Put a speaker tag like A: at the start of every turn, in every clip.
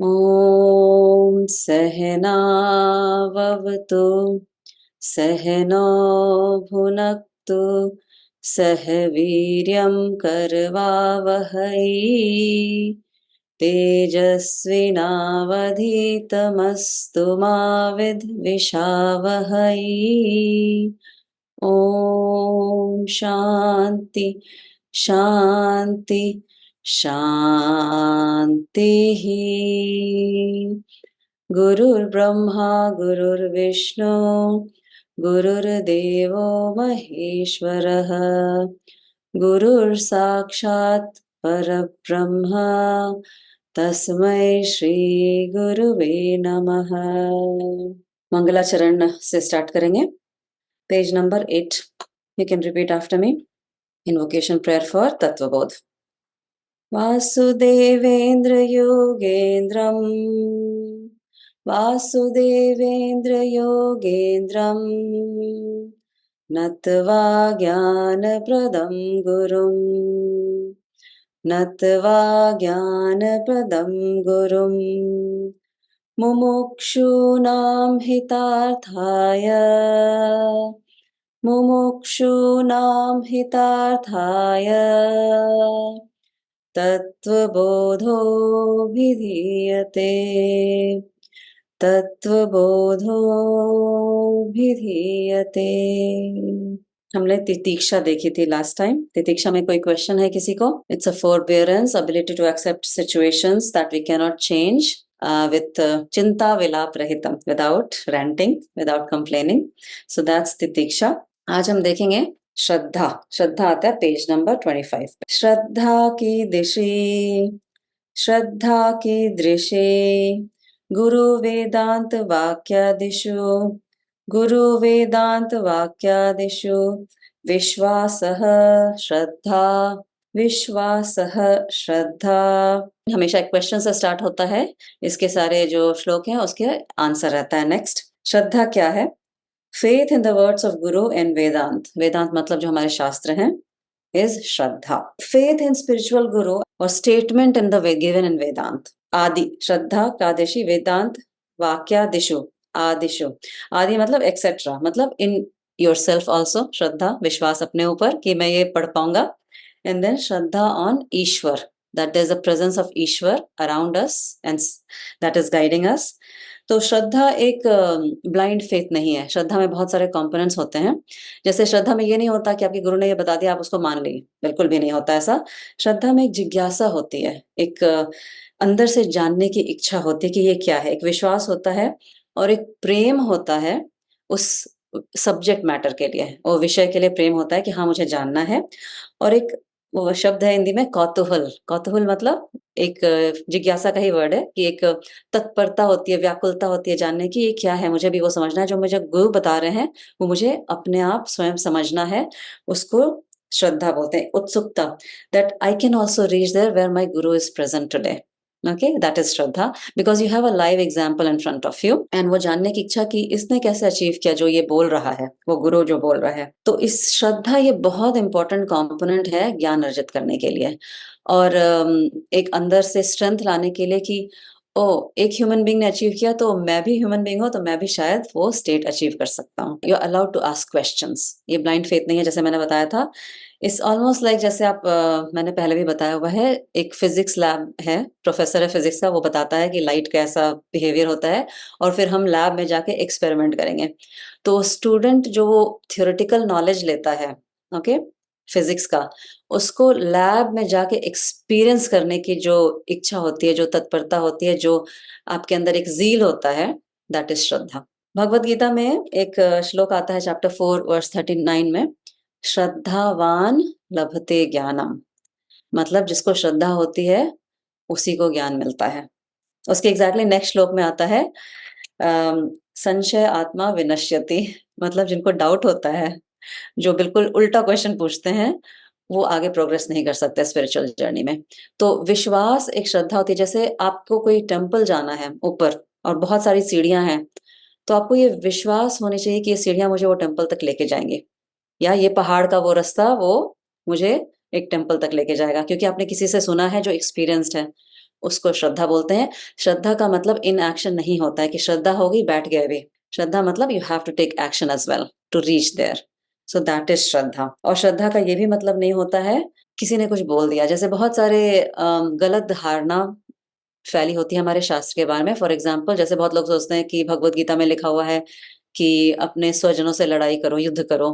A: ॐ सहनाववतु सहनो भुनक्तु सह वीर्यं करवावहै तेजस्विनावधीतमस्तु मा विद्विषावहै। ॐ शान्ति शान्ति शान्तिः। गुरुर्ब्रह्मा गुरुर्विष्णु गुरुर्देवो महेश्वरः गुरुर्साक्षात् परब्रह्म तस्मै श्री गुरुवे नमः। मंगलाचरण से स्टार्ट करेंगे। Page number 8. You can repeat after me. Invocation prayer for Tattvabodh. Vasudevendra योगेन्द्रं वासुदेवेन्द्र योगेन्द्रं नत्वा ज्ञानप्रदं गुरुं नत्वा ज्ञानप्रदं गुरुं मुमुक्षूणां हितार्थाय मुमुक्षूणां हितार्थाय तत्त्वबोधो विधीयते तत्त्वबोधो विधीयते। हमने तितीक्षा देखी थी लास्ट टाइम। तितीक्षा में कोई क्वेश्चन है किसी को? It's a forbearance, ability to accept situations that we cannot change with चिंता विलाप रहितम, without ranting, without complaining. So that's तितीक्षा। आज हम देखेंगे श्रद्धा। श्रद्धा आता है पेज नंबर 25 पे। श्रद्धा की गुरु वेदांत वाक्यादिषु विश्वासः श्रद्धा। हमेशा एक क्वेश्चन से स्टार्ट होता है। इसके सारे जो श्लोक हैं उसके आंसर रहता है। नेक्स्ट, श्रद्धा क्या है? Faith in the words of Guru and Vedant. वेदांत मतलब जो हमारे शास्त्र हैं is Shraddha. Faith in spiritual Guru or statement in the way given in Vedant. आदि, श्रद्धा कादेशी वेदांत वाक्यादिशु आदिशु। आदि मतलब एक्सेट्रा, मतलब in yourself also श्रद्धा, विश्वास अपने ऊपर कि मैं ये पढ़ पाऊंगा। And then Shraddha on Ishwar, that there is a presence of Ishwar around us and that is guiding us. तो श्रद्धा एक ब्लाइंड फेथ नहीं है। श्रद्धा में बहुत सारे कंपोनेंट्स होते हैं। जैसे श्रद्धा में ये नहीं होता कि आपके गुरु ने ये बता दिया आप उसको मान ली, बिल्कुल भी नहीं होता ऐसा। श्रद्धा में एक जिज्ञासा होती है, एक अंदर से जानने की इच्छा होती है कि ये क्या है। एक विश्वास होता है और एक प्रेम होता है उस सब्जेक्ट मैटर के लिए, वो विषय के लिए प्रेम होता है कि हाँ मुझे जानना है। और एक वो शब्द है हिंदी में कौतूहल। कौतूहल मतलब एक जिज्ञासा का ही वर्ड है कि एक तत्परता होती है, व्याकुलता होती है जानने की ये क्या है, मुझे भी वो समझना है। जो मुझे गुरु बता रहे हैं वो मुझे अपने आप स्वयं समझना है, उसको श्रद्धा बोलते हैं। उत्सुकता, that I can also reach there where my guru is present today. Okay, that is shraddha, because you have a live example in front of you. And वो जानने की इच्छा कि इसने कैसे अचीव किया जो ये बोल रहा है, वो गुरु जो बोल रहा है। तो इस श्रद्धा ये बहुत इंपॉर्टेंट कंपोनेंट है ज्ञान अर्जित करने के लिए और एक अंदर से स्ट्रेंथ लाने के लिए कि ओ एक ह्यूमन बीइंग ने अचीव किया तो मैं भी ह्यूमन बीइंग हूं, तो मैं भी शायद वो स्टेट अचीव कर सकता हूँ। You are allowed to ask questions. ये ब्लाइंड फेथ नहीं है, जैसे मैंने बताया था। इट्स ऑलमोस्ट लाइक जैसे आप मैंने पहले भी बताया हुआ है, एक फिजिक्स लैब है, प्रोफेसर है फिजिक्स का, वो बताता है कि लाइट का ऐसा बिहेवियर होता है और फिर हम लैब में जाके एक्सपेरिमेंट करेंगे। तो स्टूडेंट जो थियोरेटिकल नॉलेज लेता है ओके फिजिक्स का, उसको लैब में जाके एक्सपीरियंस करने की जो इच्छा होती है, जो तत्परता होती है, जो आपके अंदर एक ज़ील होता है, दैट इज श्रद्धा। भगवत गीता में एक श्लोक आता है चैप्टर 4 वर्स 39 में, श्रद्धावान लभते ज्ञानम, मतलब जिसको श्रद्धा होती है उसी को ज्ञान मिलता है। उसके एग्जैक्टली नेक्स्ट श्लोक में आता है संशय आत्मा विनश्यति, मतलब जिनको डाउट होता है, जो बिल्कुल उल्टा क्वेश्चन पूछते हैं, वो आगे प्रोग्रेस नहीं कर सकते स्पिरिचुअल जर्नी में। तो विश्वास एक श्रद्धा होती है। जैसे आपको कोई टेम्पल जाना है ऊपर और बहुत सारी सीढ़ियां हैं, तो आपको ये विश्वास होनी चाहिए कि ये सीढ़ियां मुझे वो टेम्पल तक लेके जाएंगे, या ये पहाड़ का वो रास्ता वो मुझे एक टेम्पल तक लेके जाएगा, क्योंकि आपने किसी से सुना है जो एक्सपीरियंस्ड है। उसको श्रद्धा बोलते हैं। श्रद्धा का मतलब इनएक्शन नहीं होता है कि श्रद्धा होगी बैठ गए अभी। श्रद्धा मतलब you have to take action as well to reach there. So that is shraddha. और श्रद्धा का ये भी मतलब नहीं होता है किसी ने कुछ बोल दिया। जैसे बहुत सारे गलत धारणा फैली होती है हमारे शास्त्र के बारे में। फॉर एग्ज़ाम्पल जैसे बहुत लोग सोचते हैं कि भगवद गीता में लिखा हुआ है कि अपने स्वजनों से लड़ाई करो, युद्ध करो।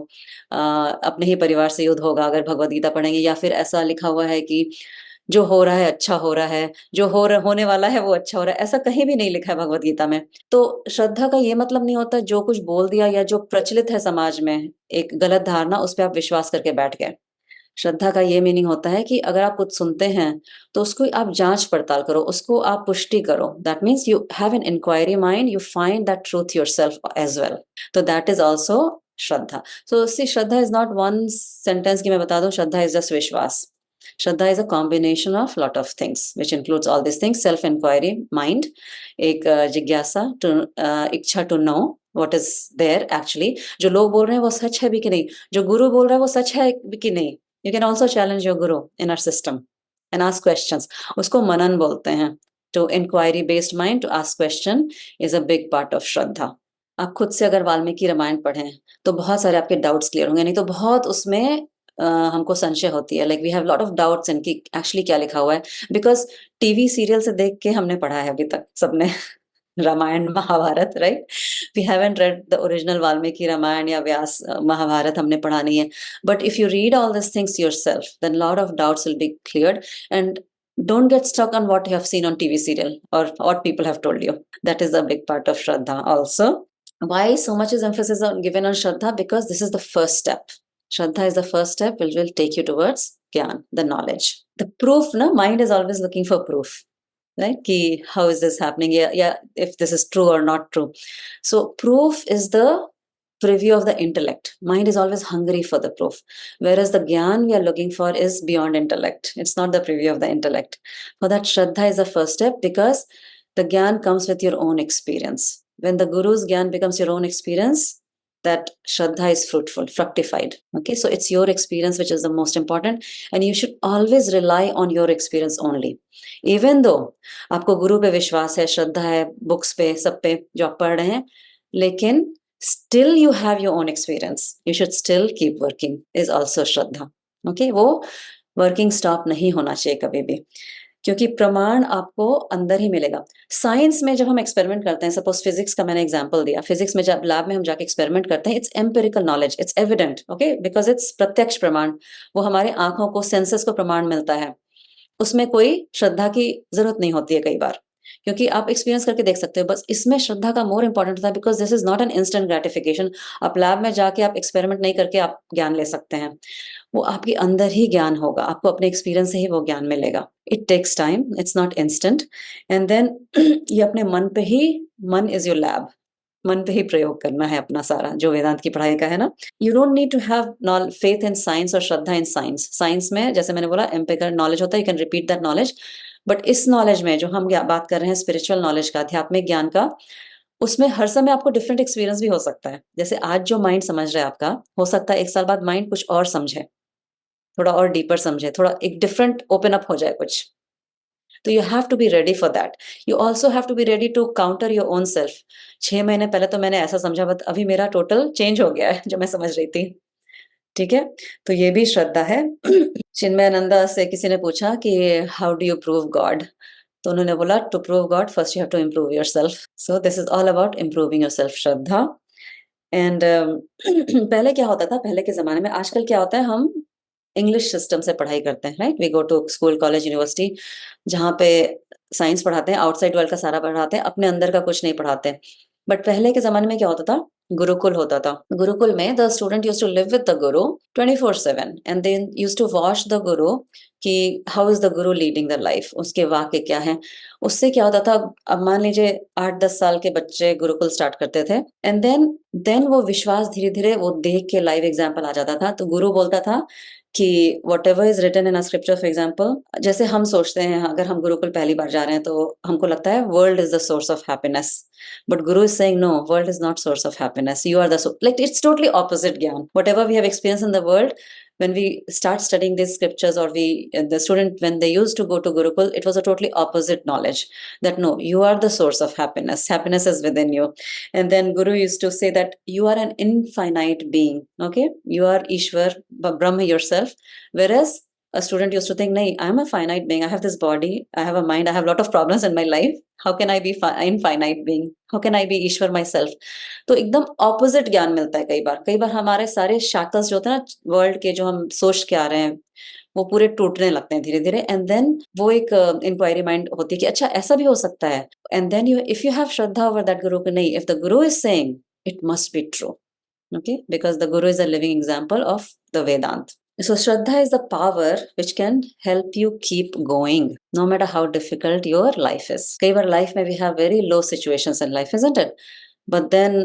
A: अपने ही परिवार से युद्ध होगा अगर भगवद गीता पढ़ेंगे, या फिर ऐसा लिखा हुआ है कि जो हो रहा है अच्छा हो रहा है, जो होने वाला है वो अच्छा हो रहा है। ऐसा कहीं भी नहीं लिखा है भगवद गीता में। तो श्रद्धा का ये मतलब नहीं होता जो कुछ बोल दिया या जो प्रचलित है समाज में, एक गलत धारणा, उस पे आप विश्वास करके बैठ गए। श्रद्धा का ये मीनिंग होता है कि अगर आप कुछ सुनते हैं, तो उसको आप जाँच-पड़ताल करो, उसको आप पुष्टि करो। That means you have an inquiry mind, you find that truth yourself as well. तो that is also shraddha. So see shraddha is not one sentence कि मैं बता दूँ shraddha is just vishwas. Shraddha is a combination of lot of things which includes all these things, self inquiry mind, एक जिज्ञासा two इच्छा to know what is there actually. जो लोग बोल रहे हैं वो सच है भी कि नहीं? जो गुरु बोल रहा है वो सच है भी कि नहीं? You can also challenge your guru in our system and ask questions. उसको मनन बोलते हैं। To inquiry based mind to ask question is a big part of श्रद्धा। आप खुद से अगर वाल्मीकि रामायण पढ़ें, तो बहुत सारे आपके डाउट्स क्लियर होंगे, नहीं तो बहुत उसमें हमको संशय होती है। Like we have lot of doubts in कि एक्चुअली क्या लिखा हुआ है। बिकॉज़ टीवी सीरियल से देख के हमने पढ़ा है अभी तक सबने Ramayana, Mahabharata, right? We haven't read the original Valmiki Ramayana या व्यास महाभारत हमने पढ़ा नहीं है। But if you read all these things yourself, then a lot of doubts will be cleared, and don't get stuck on what you have seen on TV serial or what people have told you. That is a big part of Shraddha also. Why so much is emphasis on given on Shraddha? Because this is the first step. Shraddha is the first step which will take you towards Gyan, the knowledge. The proof, no? Mind is always looking for proof. Right? Ki, how is this happening? Yeah, if this is true or not true. So proof is the preview of the intellect. Mind is always hungry for the proof. Whereas the Gyan we are looking for is beyond intellect. It's not the preview of the intellect. For that, Shraddha is the first step because the Gyan comes with your own experience. When the Guru's Gyan becomes your own experience, that Shraddha is fruitful, fructified. Okay, so it's your experience which is the most important, and you should always rely on your experience only. Even though आपको गुरु पे विश्वास है, श्रद्धा है, books पे, सब पे जो आप पढ़ रहे हैं, लेकिन still you have your own experience. You should still keep working is also Shraddha. Okay, वो वर्किंग स्टॉप नहीं होना चाहिए कभी भी, क्योंकि प्रमाण आपको अंदर ही मिलेगा। साइंस में जब हम एक्सपेरिमेंट करते हैं, सपोज फिजिक्स का मैंने एग्जांपल दिया, फिजिक्स में जब लैब में हम जाके एक्सपेरिमेंट करते हैं, it's empirical knowledge, it's evident, okay, because it's प्रत्यक्ष प्रमाण। वो हमारे आंखों को, सेंसेस को प्रमाण मिलता है। उसमें कोई श्रद्धा की जरूरत नहीं होती है कई बार, क्योंकि आप एक्सपीरियंस करके देख सकते हो। बस इसमें श्रद्धा का मोर इंपॉर्टेंट होता है, because this is not an instant gratification. आप लैब में जाके आप एक्सपेरिमेंट नहीं करके आप ज्ञान ले सकते हैं। वो आपके अंदर ही ज्ञान होगा, आपको अपने एक्सपीरियंस से ही वो ज्ञान मिलेगा। It takes time, it's not instant. And then ये अपने मन पे ही, मन इज योर लैब, मन पे ही प्रयोग करना है अपना सारा, जो वेदांत की पढ़ाई का है ना। You don't need to have faith in science और श्रद्धा इन साइंस। साइंस में जैसे मैंने बोला एम्पिरिकल नॉलेज होता है, you can repeat that knowledge. But इस नॉलेज में जो हम बात कर रहे हैं स्पिरिचुअल नॉलेज का, आध्यात्मिक ज्ञान का, उसमें हर समय आपको डिफरेंट एक्सपीरियंस भी हो सकता है। जैसे आज जो माइंड समझ रहा है आपका, हो सकता है 1 साल बाद माइंड कुछ और समझे, थोड़ा और डीपर समझे, थोड़ा एक डिफरेंट ओपन अप हो जाए कुछ। तो you have to be ready for that. You also have to be ready to counter your own self. 6 महीने पहले तो मैंने ऐसा समझा, बट अभी मेरा टोटल चेंज हो गया है जो मैं समझ रही थी। ठीक है? तो ये भी श्रद्धा है। चिन्मयानंदा से किसी ने पूछा कि how do you prove God? तो उन्होंने बोला to prove God first you have to improve yourself. So this is all about improving yourself, श्रद्धा। एंड पहले क्या होता था, पहले के ज़माने में, आजकल क्या होता है, हम इंग्लिश सिस्टम से पढ़ाई करते हैं, right? We go to school, college, university, जहाँ पे साइंस पढ़ाते हैं, आउटसाइड वर्ल्ड का सारा पढ़ाते हैं, अपने अंदर का कुछ नहीं पढ़ाते। बट पहले के ज़माने में क्या होता था, गुरुकुल होता था। गुरुकुल में the student used to live with the guru 24/7 and they used to watch the guru कि how is the guru leading the life, उसके वाक्य क्या हैं। उससे क्या होता था, अब मान लीजिए 8-10 साल के बच्चे गुरुकुल स्टार्ट करते थे, एंड देन वो विश्वास धीरे-धीरे वो देख के लाइव एग्जाम्पल आ जाता था। तो गुरु बोलता था कि whatever is written in a scripture, for example, जैसे हम सोचते हैं, अगर हम गुरुकुल पहली बार जा रहे हैं तो हमको लगता है world is the source of happiness, But Guru is saying, no, world is not source of happiness. You are the like it's totally opposite Gyan. Whatever we have experienced in the world, when we start studying these scriptures, or the student, when they used to go to Gurukul, it was a totally opposite knowledge that no, you are the source of happiness. Happiness is within you. And then Guru used to say that you are an infinite being. Okay, you are Ishwar, Brahma yourself. Whereas a student used to think, nahi, I'm a finite being. I have this body, I have a mind, I have a lot of problems in my life. How can I be infinite being? How can I be Ishwar myself? तो एकदम opposite ज्ञान मिलता है कई बार हमारे सारे शाकल्स जो होते हैं ना वर्ल्ड के, जो हम सोच के आ रहे हैं, वो पूरे टूटने लगते हैं धीरे धीरे. एंड देन वो एक इंक्वायरी माइंड होती है कि अच्छा ऐसा भी हो सकता है. And then you if you have shraddha over that guru, नहीं, if the guru is saying it must be true. Okay, because the guru is a living example of the Vedant. So Shraddha is the power which can help you keep going no matter how difficult your life is. कई बार life में we have very low situations in life, isn't it? But then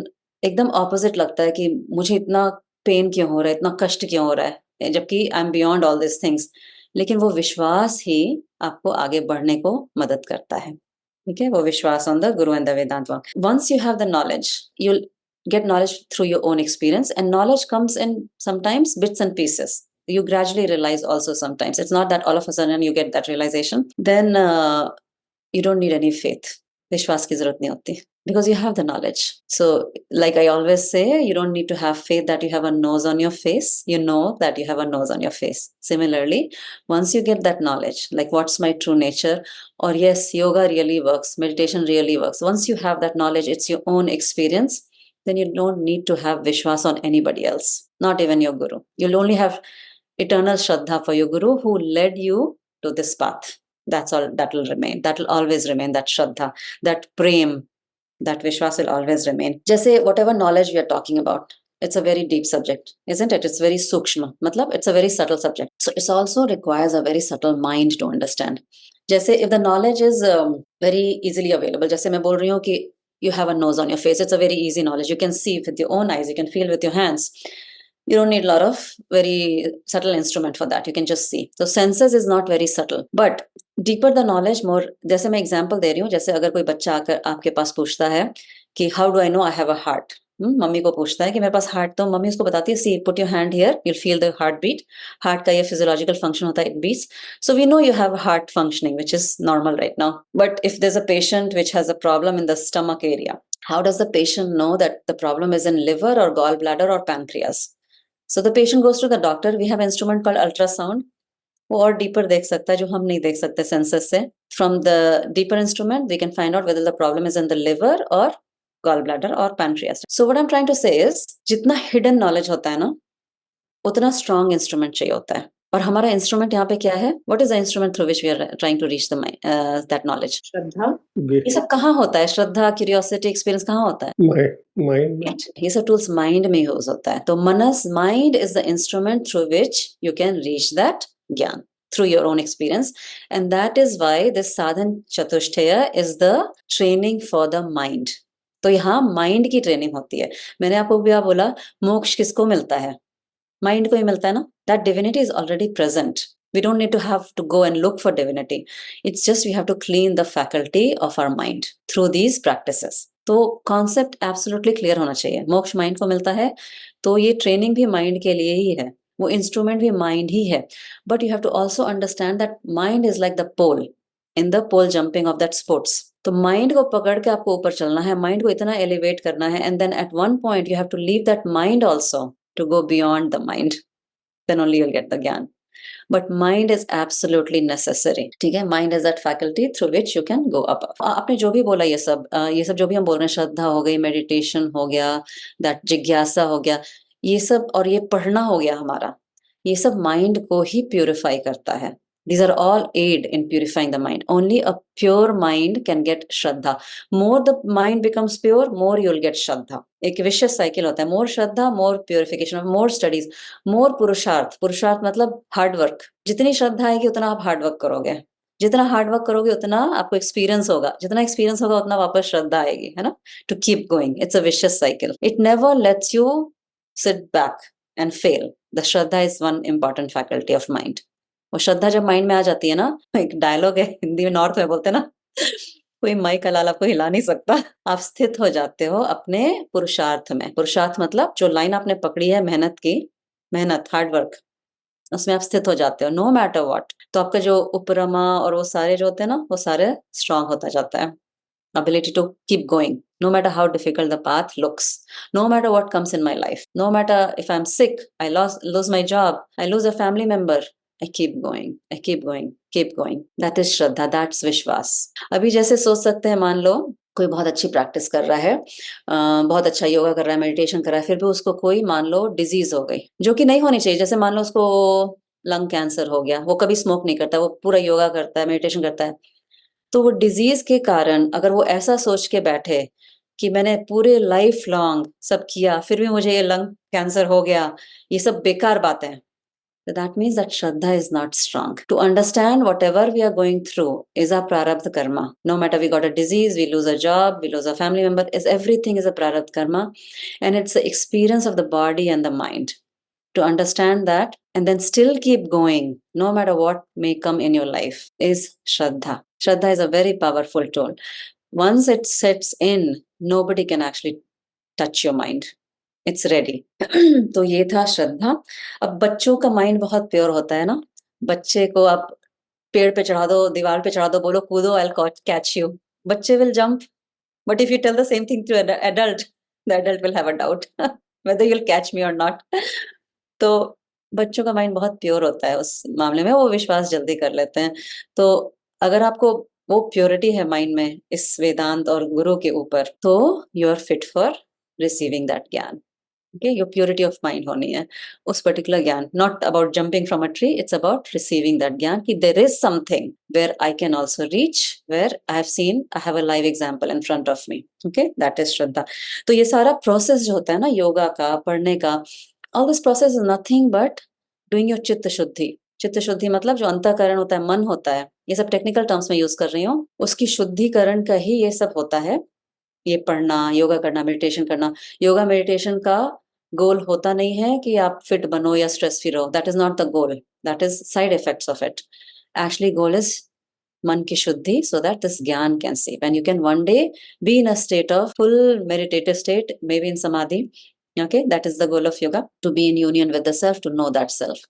A: एकदम opposite लगता है कि मुझे इतना pen क्यों हो रहा है, इतना कष्ट क्यों हो रहा है, जबकि I am beyond all this things. लेकिन वो विश्वास ही आपको आगे बढ़ने को मदद करता है. ठीक है, वो विश्वास on the guru and the Vedanta. Once you have the knowledge, you'll get knowledge through your own experience, and knowledge comes in sometimes bits and pieces. You gradually realize also sometimes. It's not that all of a sudden you get that realization. Then you don't need any faith. Vishwas ki zarurat nahi hoti, because you have the knowledge. So like I always say, you don't need to have faith that you have a nose on your face. You know that you have a nose on your face. Similarly, once you get that knowledge, like what's my true nature, or yes, yoga really works, meditation really works. Once you have that knowledge, it's your own experience, then you don't need to have Vishwas on anybody else, not even your Guru. You'll only have eternal Shraddha for your Guru who led you to this path. That's all that will remain. That will always remain, that Shraddha, that Prem, that Vishwas will always remain. Just say whatever knowledge we are talking about, it's a very deep subject, isn't it? It's very sukshma. Matlab, it's a very subtle subject. So it also requires a very subtle mind to understand. जैसे if the knowledge is very easily available, जैसे मैं बोल रही हूँ कि you have a nose on your face. It's a very easy knowledge. You can see with your own eyes. You can feel with your hands. You don't need a lot of very subtle instrument for that. You can just see. So senses is not very subtle. But deeper the knowledge, more. जैसे मैं example दे रही हूँ, जैसे अगर कोई बच्चा आकर आपके पास पूछता है कि how do I know I have a heart? Mummy को पूछता है कि मेरे पास हार्ट, तो मम्मी उसको बताती है, see put your hand here, you'll feel the heartbeat. Heart का ये फिजियोलॉजिकल फंक्शन होता है, it beats. So we know you have heart functioning, which is normal right now. But if there's a patient which has a problem in the stomach area, how does the patient know that the problem is in liver or gallbladder or pancreas? So the patient goes to the doctor. We have an instrument called ultrasound. वो और deeper देख सकता है जो हम नहीं देख सकते सेंसस से. From the deeper instrument, we can find out whether the problem is in the liver or gallbladder or pancreas. So what I'm trying to say is, जितना hidden knowledge होता है ना, उतना strong instrument चाहिए होता है. और हमारा इंस्ट्रूमेंट यहाँ पे क्या है? What is the instrument through which we are trying to reach the that knowledge? श्रद्धा. ये सब कहाँ होता है? श्रद्धा, क्यूरियोसिटी, एक्सपीरियंस कहाँ होता है? Mind. ये सब टूल्स माइंड में यूज होता है. तो मनस, mind is the instrument through which you can reach that ज्ञान through your own experience, and that is why this sadhan chatushtaya is the training for the mind. तो यहाँ mind की training होती है. मैंने आपको भी बोला मोक्ष किसको मिलता है? माइंड को ही मिलता है ना. That divinity is already present. We don't need to have to go and look for divinity. It's just we have to clean the faculty of our mind through these practices. तो concept absolutely clear होना चाहिए. मोक्ष mind को मिलता है, तो ये training भी माइंड के लिए ही है, वो इंस्ट्रूमेंट भी माइंड ही है. But you have to also understand that mind is like the pole in the pole jumping of that sports. तो माइंड को पकड़ के आपको ऊपर चलना है, माइंड को इतना एलिवेट करना है, and then at one point you have to leave that mind also to go beyond the mind. Then only you'll get the gyan. But mind is absolutely necessary. ठीक है, mind is that faculty through which you can go up. आपने जो भी बोला ये सब जो भी हम बोल रहे हैं, श्रद्धा हो गई, मेडिटेशन हो गया, that जिज्ञासा हो गया, ये सब, और ये पढ़ना हो गया हमारा, ये सब माइंड को ही प्यूरिफाई करता है. These are all aid in purifying the mind. Only a pure mind can get Shraddha. More the mind becomes pure, more you'll get Shraddha. एक vicious cycle होता है. More Shraddha, more purification, more studies, more पुरुषार्थ. पुरुषार्थ मतलब hard work. जितनी श्रद्धा आएगी उतना आप hard work करोगे. जितना हार्ड वर्क करोगे उतना आपको एक्सपीरियंस होगा, जितना एक्सपीरियंस होगा उतना वापस श्रद्धा आएगी, है ना. To keep going. It's a vicious cycle. It never lets you sit back and fail. The shraddha is one important faculty of mind. वो श्रद्धा जब माइंड में आ जाती है ना, एक डायलॉग है हिंदी में, नॉर्थ में बोलते हैं ना, कोई माई का लाल आपको हिला नहीं सकता। आप स्थित हो जाते हो अपने पुरुषार्थ में। पुरुषार्थ मतलब जो लाइन आपने पकड़ी है मेहनत की, मेहनत, हार्ड वर्क, उसमें आप स्थित हो जाते हो नो मैटर व्हाट। तो आपका जो उपरमा और वो सारे जो होते हैं ना, वो सारे स्ट्रांग होता जाता है। ability to keep going no matter how difficult the path looks, no matter what comes in my life, no matter if I'm sick, I lose my job, I lose a family member, I keep going, I keep going, keep going. That is shraddha, that's vishwas. अभी जैसे सोच सकते हैं, मान लो कोई बहुत अच्छी practice कर रहा है, बहुत अच्छा योगा कर रहा है, मेडिटेशन कर रहा है, फिर भी उसको कोई मान लो डिजीज हो गई जो कि नहीं होनी चाहिए। जैसे मान लो उसको लंग कैंसर हो गया, वो कभी स्मोक नहीं करता, वो पूरा योगा करता है, मेडिटेशन करता है, तो वो डिजीज के कारण अगर वो ऐसा सोच के बैठे कि मैंने पूरे लाइफ लॉन्ग सब किया फिर भी मुझे ये लंग कैंसर हो गया, ये सब बेकार बातें हैं, so that means that Shraddha is not strong. To understand whatever we are going through is our prarabdha karma. No matter we got a disease, we lose a job, we lose a family member, is everything is a prarabdha karma, and it's the experience of the body and the mind. To understand that and then still keep going no matter what may come in your life is Shraddha. Shraddha is a very powerful tool. Once it sets in, nobody can actually touch your mind. It's ready. तो ये था श्रद्धा। अब बच्चों का mind बहुत pure होता है ना, बच्चे को आप पेड़ पे चढ़ा दो, दीवार पे चढ़ा दो, बोलो कूदो, आई विल कैच यू, बच्चे will jump. But if you tell the same thing to adult, the adult will have a doubt whether you'll catch me or not. तो बच्चों का माइंड बहुत प्योर होता है, उस मामले में वो विश्वास जल्दी कर लेते हैं। तो अगर आपको वो प्योरिटी है माइंड में इस वेदांत और गुरु के ऊपर, तो you are fit for receiving that gyan. Okay, your purity of mind होनी है उस पर्टिकुलर ज्ञान, not about jumping from a tree, it's about receiving that gyan कि there is something where I can also reach, where I have seen, I have a live example in front of me. Okay, that is shraddha. तो ये सारा process जो होता है ना योगा का, पढ़ने का, all this process is nothing but doing your चित्त शुद्धि। चित्त शुद्धि मतलब जो अंतःकरण होता है, मन होता है, ये सब टेक्निकल टर्म्स में यूज कर रही हूँ, उसकी शुद्धिकरण का ही ये सब होता है। ये पढ़ना, योगा करना, मेडिटेशन करना। योगा मेडिटेशन का गोल होता नहीं है कि आप फिट बनो या स्ट्रेस फ्री रहो, that is not the goal, that is side effects of it. Actually goal is मन की शुद्धि, so that this gyan can seep and you can one day be in a state of full meditative state, maybe in samadhi. Okay, that is the goal of yoga, to be in union with the self, to know that self.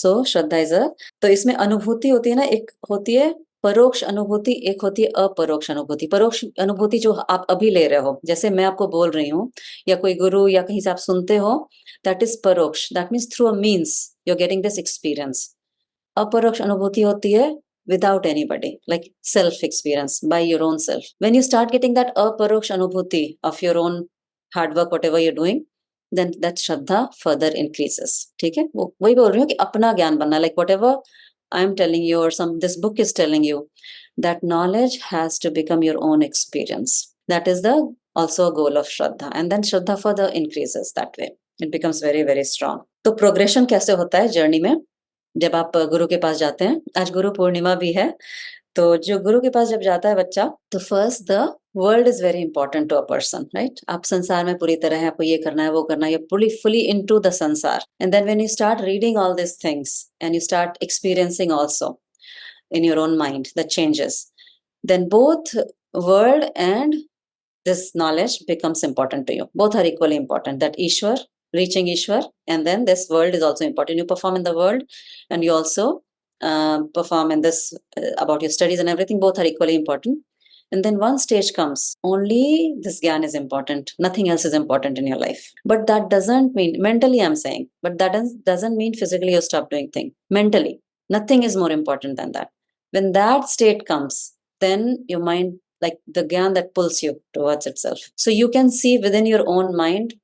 A: So shraddha is a, तो इसमें अनुभूति होती है ना, एक होती है परोक्ष अनुभूति, एक होती है अपरोक्ष अनुभूति। परोक्ष अनुभूति जो आप अभी ले रहे हो, जैसे मैं आपको बोल रही हूँ या कोई गुरु या कहीं से आप सुनते हो, that is paroksha, that means through a means you are getting this experience. अपरोक्ष अनुभूति होती है without anybody, like self experience by your own self. When you start getting that aparoksh anubhuti of your own hard work, whatever you're doing, then that shraddha further increases. ठीक है, वो वही बोल रही हूँ कि अपना ज्ञान बनना, like whatever I'm telling you or this book is telling you, that knowledge has to become your own experience. That is the also a goal of shraddha, and then shraddha further increases that way. It becomes very very strong. तो progression कैसे होता है journey में, जब आप गुरु के पास जाते हैं, आज गुरु पूर्णिमा भी है, तो जो गुरु के पास जब जाता है बच्चा, तो first the world is very important to a person, right. आप संसार में पूरी तरह है, आपको ये करना है, वो करना है, you fully into the samsara, and then when you start reading all this things and you start experiencing also in your own mind the changes, then both world and this knowledge becomes important to you. Both are equally important, that Ishwar, reaching Ishwar, and then this world is also important. You perform in the world and you also perform in this about your studies and everything. Both are equally important. And then one stage comes, only this gyan is important, nothing else is important in your life. But that doesn't mean, mentally I'm saying, but that doesn't mean physically you stop doing thing. Mentally nothing is more important than that. When that state comes, then your mind, like the gyan that pulls you towards itself. So you can see within your own mind,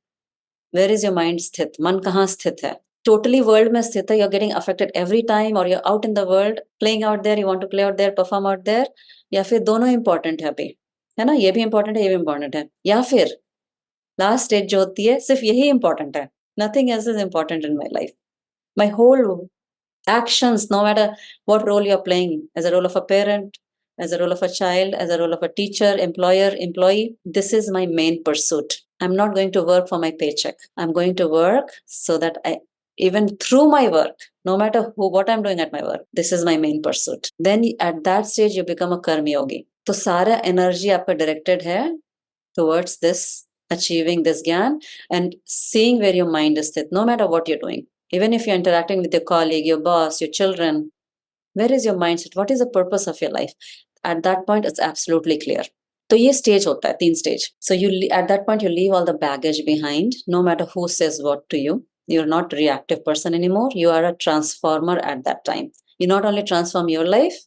A: where is your mind sthit, man kahan sthit hai, totally world mein sthit hai, you're getting affected every time, or you're out in the world playing out there, you want to play out there, perform out there, या फिर दोनों important है अभी, है ना, ये भी important है, ये भी important है, या फिर लास्ट स्टेज जो होती है सिर्फ यही important है, nothing else is important in my life, my whole actions, no matter what role you're playing, as a role of a parent, as a role of a child, as a role of a teacher, employer, employee, this is my main pursuit. I'm not going to work for my paycheck. I'm going to work so that I, even through my work, no matter what I'm doing at my work, this is my main pursuit. Then at that stage you become a karma yogi. तो सारा energy आपका directed है towards this achieving this gyan and seeing where your mind is stit, no matter what you're doing. Even if you're interacting with your colleague, your boss, your children, where is your mindset? What is the purpose of your life? At that point, it's absolutely clear. तो ये stage होता है, 3 stage. So you at that point you leave all the baggage behind, no matter who says what to you. You're not a reactive person anymore. You are a transformer at that time. You not only transform your life,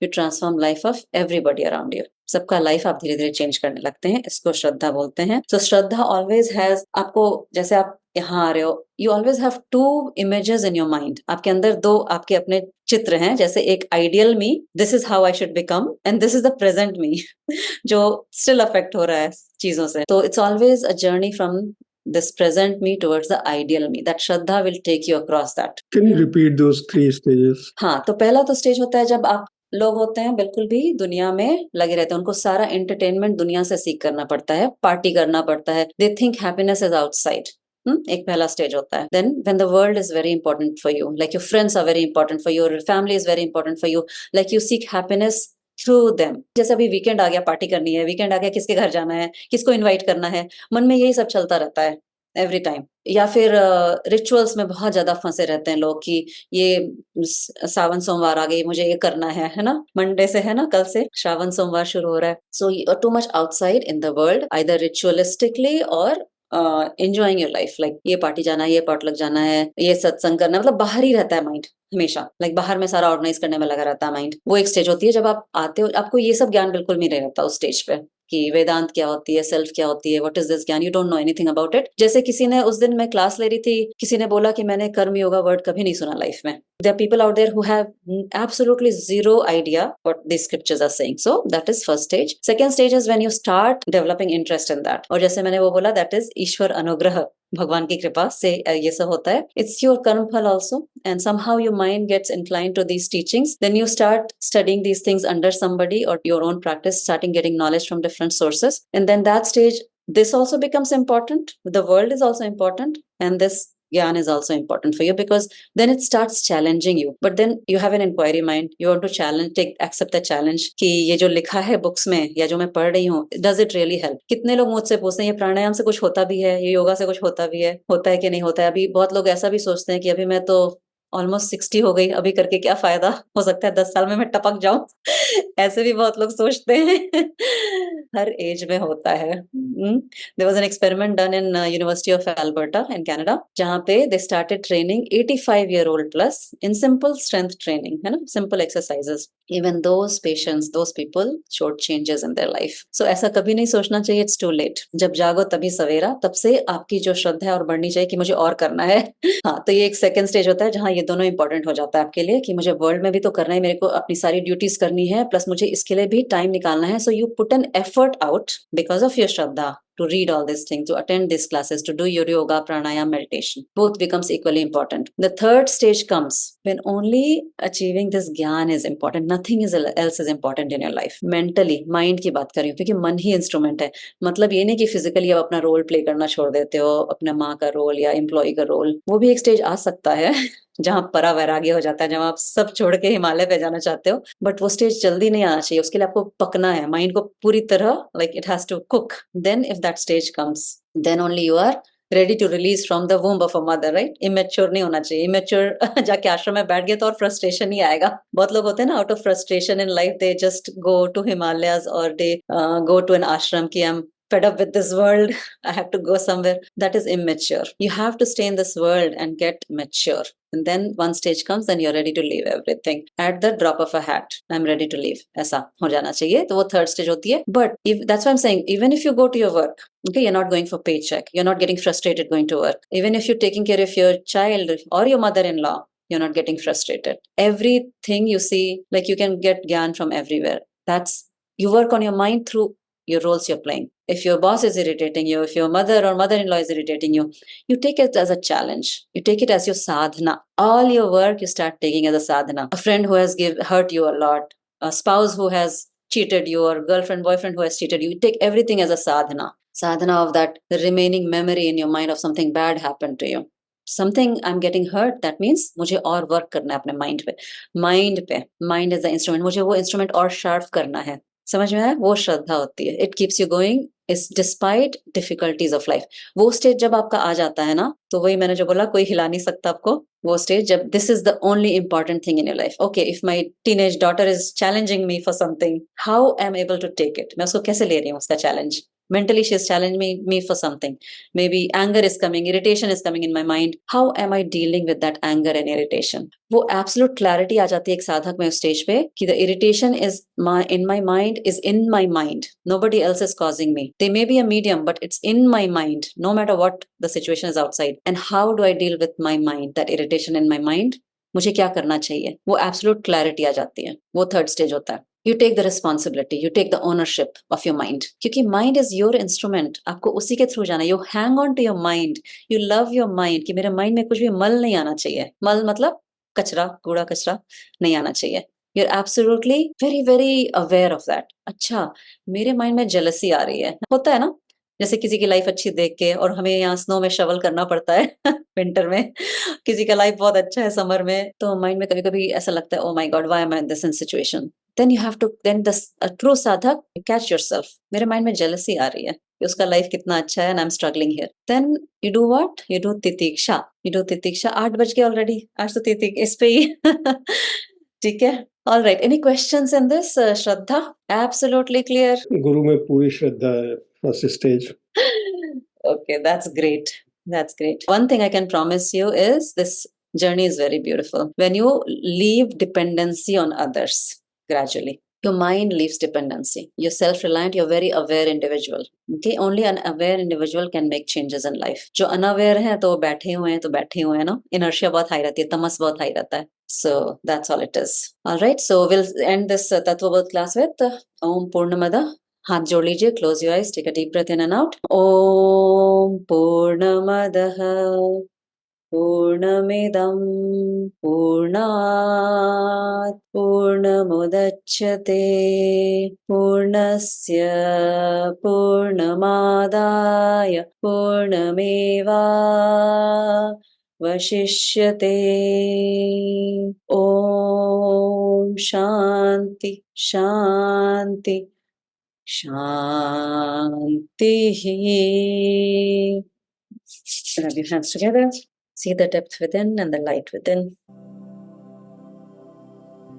A: you transform life of everybody around you. सबका life आप धीरे धीरे change करने लगते हैं. इसको श्रद्धा बोलते हैं. So श्रद्धा always has, आपको जैसे आप यहाँ आ रहे हो, you always have 2 images in your mind. आपके अंदर 2 आपके अपने चित्र हैं. जैसे एक ideal me, this is how I should become, and this is the present me, जो still affect हो रहा है चीजों से. तो it's always a journey from this present me towards the ideal me. That Shraddha will take you across that.
B: Can you repeat those 3 stages?
A: हाँ, तो पहला तो स्टेज होता है जब आप लोग होते हैं बिल्कुल भी दुनिया में लगे रहते हैं. उनको सारा एंटरटेनमेंट दुनिया से सीख करना पड़ता है, पार्टी करना पड़ता है. They think happiness is outside. एक पहला स्टेज होता है. Then when the world is very important for you, like your friends are very important for you, your family is very important for you, like you seek happiness through them. जैसे अभी weekend आ गया, party करनी है, weekend आ गया, किसके घर जाना है, किसको इन्वाइट करना है, मन में यही सब चलता रहता है एवरी टाइम. या फिर रिचुअल्स में बहुत ज्यादा फंसे रहते हैं लोग कि ये सावन सोमवार आ गई, मुझे ये करना है ना, मंडे से है ना, कल से श्रावण सोमवार शुरू हो रहा है. So you are too much outside in the world, either ritualistically और एंजॉइंग योर लाइफ. लाइक ये पार्टी जाना है, ये पॉटलक जाना है, ये सत्संग करना है, मतलब बाहर ही रहता है माइंड हमेशा. लाइक बाहर में सारा ऑर्गेनाइज करने में लगा रहता है माइंड. वो एक स्टेज होती है जब आप आते हो, आपको ये सब ज्ञान बिल्कुल नहीं रहता उस स्टेज पे कि वेदांत क्या होती है, सेल्फ क्या होती है, व्हाट इज दिस ज्ञान. You don't know anything about it. जैसे किसी ने उस दिन मैं क्लास ले रही थी, किसी ने बोला कि मैंने कर्म योगा वर्ड कभी नहीं सुना लाइफ में. There are people out there who have absolutely zero idea what the scriptures are saying. So that is first stage. Second stage is when you start developing interest in that. और जैसे मैंने वो बोला, that is ईश्वर अनुग्रह, भगवान की कृपा से ये सब होता है. It's your karma phal also, and somehow your mind gets inclined to these teachings. Then you start studying these things under somebody or your own practice, starting getting knowledge from different sources. And then that stage, this also becomes important. The world is also important, and this gyan is also important for you, because then it starts challenging you. But then you have an inquiry mind. You want to challenge, accept the challenge कि ये जो लिखा है books में या जो मैं पढ़ रही हूँ, does it really help? कितने लोग मुझसे पूछते हैं ये प्राणायाम से कुछ होता भी है, ये योगा से कुछ होता भी है, होता है कि नहीं होता है. अभी बहुत लोग ऐसा भी सोचते हैं कि अभी मैं तो ऑलमोस्ट 60 हो गई, अभी करके क्या फायदा, हो सकता है 10 साल में मैं टपक जाऊं. ऐसे भी बहुत लोग सोचते हैं. हर एज में होता है. There was an experiment done in University of Alberta in Canada, जहां पे they started training 85 year old plus in simple strength training, है ना, simple exercises. Even those patients, those people showed changes in their life. So ऐसा कभी नहीं सोचना चाहिए it's to late. जब जागो तभी सवेरा. तब से आपकी जो श्रद्धा है और बढ़नी चाहिए कि मुझे और करना है. हाँ, तो ये एक सेकंड स्टेज होता है जहां ये दोनों इंपॉर्टेंट हो जाता है आपके लिए कि मुझे वर्ल्ड में भी तो करना है, मेरे को अपनी सारी ड्यूटीज करनी है, प्लस मुझे इसके लिए भी टाइम निकालना है. So you put an effort out because of your Shraddha to read all these things, to attend these classes, to do your yoga, pranayam, meditation. Both becomes equally important. The third stage comes when only achieving this gyan is important. Nothing else is important in your life. Mentally, mind की बात कर रही हूँ, क्योंकि मन ही instrument है. मतलब ये नहीं कि फिजिकली आप अपना रोल प्ले करना छोड़ देते हो, अपने माँ का रोल या एम्प्लॉय का रोल. वो भी एक स्टेज आ सकता है जहां परा वैराग्य हो जाता है, जब आप सब छोड़ के हिमालय पे जाना चाहते हो. बट वो स्टेज जल्दी नहीं आना चाहिए. उसके लिए आपको पकना है, माइंड को पूरी तरह, like it has to cook. Then if that stage comes, then only you are ready to release from the womb of a mother, right. Immature नहीं होना चाहिए. इमेच्योर जाके आश्रम में बैठ गए तो और फ्रस्ट्रेशन ही आएगा. बहुत लोग होते हैं ना, out of frustration in life they just go to Himalayas और they go to an ashram कि I am fed up with this world, I have to go somewhere. That is immature. You have to stay in this world and get mature. And then one stage comes, then you're ready to leave everything at the drop of a hat. I'm ready to leave. ऐसा हो जाना चाहिए. तो वो third stage होती है. But if that's what I'm saying, even if you go to your work, okay, you're not going for paycheck. You're not getting frustrated going to work. Even if you're taking care of your child or your mother-in-law, you're not getting frustrated. Everything you see, like you can get gyan from everywhere. That's, you work on your mind through your roles you're playing. If your boss is irritating you, if your mother or mother-in-law is irritating you, you take it as a challenge. You take it as your sadhana. All your work you start taking as a sadhana. A friend who has hurt you a lot, a spouse who has cheated you, or girlfriend, boyfriend who has cheated you, you take everything as a sadhana. Sadhana of that remaining memory in your mind of something bad happened to you. Something I'm getting hurt, that means मुझे और work करना है अपने mind पे. Mind is the instrument. मुझे वो instrument और sharp करना है. समझ में आया? वो श्रद्धा होती है। इट कीप्स यू गोइंग इस डिस्पाइट डिफिकल्टीज ऑफ लाइफ। वो स्टेज जब आपका आ जाता है ना, तो वही मैंने जो बोला, कोई हिला नहीं सकता आपको। वो स्टेज जब this is the only important thing in your life. Okay, if my teenage daughter is challenging me for something, how I am able to take it? मैं उसको कैसे ले रही हूँ उसका challenge? Mentally, she is challenging me for something. Maybe anger is coming, irritation is coming in my mind. How am I dealing with that anger and irritation? वो absolute clarity आ जाती है एक साधक में उस स्टेज पे कि the irritation is in my mind, is in my mind. Nobody else is causing me. They may be a medium, but it's in my mind, no matter what the situation is outside. And how do I deal with my mind, that irritation in my mind? मुझे क्या करना चाहिए? वो absolute clarity आ जाती है। वो third stage होता है। You take the responsibility, you take the ownership of your mind. क्योंकि mind is your instrument. आपको उसी के थ्रू जाना है। You hang on to your mind. You love your mind कि मेरे mind में कुछ भी मल नहीं आना चाहिए। मल मतलब कचरा, कूड़ा कचरा नहीं आना चाहिए। You're absolutely very very aware of that. अच्छा, मेरे mind में jealousy आ रही है। होता है ना? जैसे किसी की लाइफ अच्छी देख के, और हमें यहाँ स्नो में शवल करना पड़ता है विंटर में, किसी का लाइफ बहुत अच्छा है समर में, तो माइंड में कभी कभी ऐसा लगता है, oh my God, why am I in this in situation? then you have to then the true sadhak, you catch yourself, मेरे माइंड में jealousy आ रही है कि उसका लाइफ कितना अच्छा है and I'm struggling here. Then you do what? You do titiksha. You do titiksha. 8 बज गए ऑलरेडी, आज तो तितिक इस पे ही ठीक है। All right, any questions in this, Shraddha? Absolutely clear.
B: गुरु में पूरी श्रद्धा है, first stage.
A: Okay, that's great. That's great. One thing I can promise you is this journey is very beautiful. When you leave dependency on others gradually, your mind leaves dependency. You're self-reliant, you're very aware individual. Okay, only an aware individual can make changes in life. जो unaware है तो बैठे हुए हैं तो बैठे हुए हैं ना, inertia बहुत high रहती है, तमस बहुत high रहता है. So that's all it is. All right, so we'll end this Tattvabodh class with Om Purnamada. हाथ जोड़ लीजिए, close your eyes, take a deep breath in and out. Om पूर्णमदः पूर्णमिदं पूर्णात् पूर्णमुदच्यते पूर्णस्य पूर्णमादाय पूर्णमेवावशिष्यते। ओम शांति शांति Shanti. Rub your hands together. See the depth within and the light within.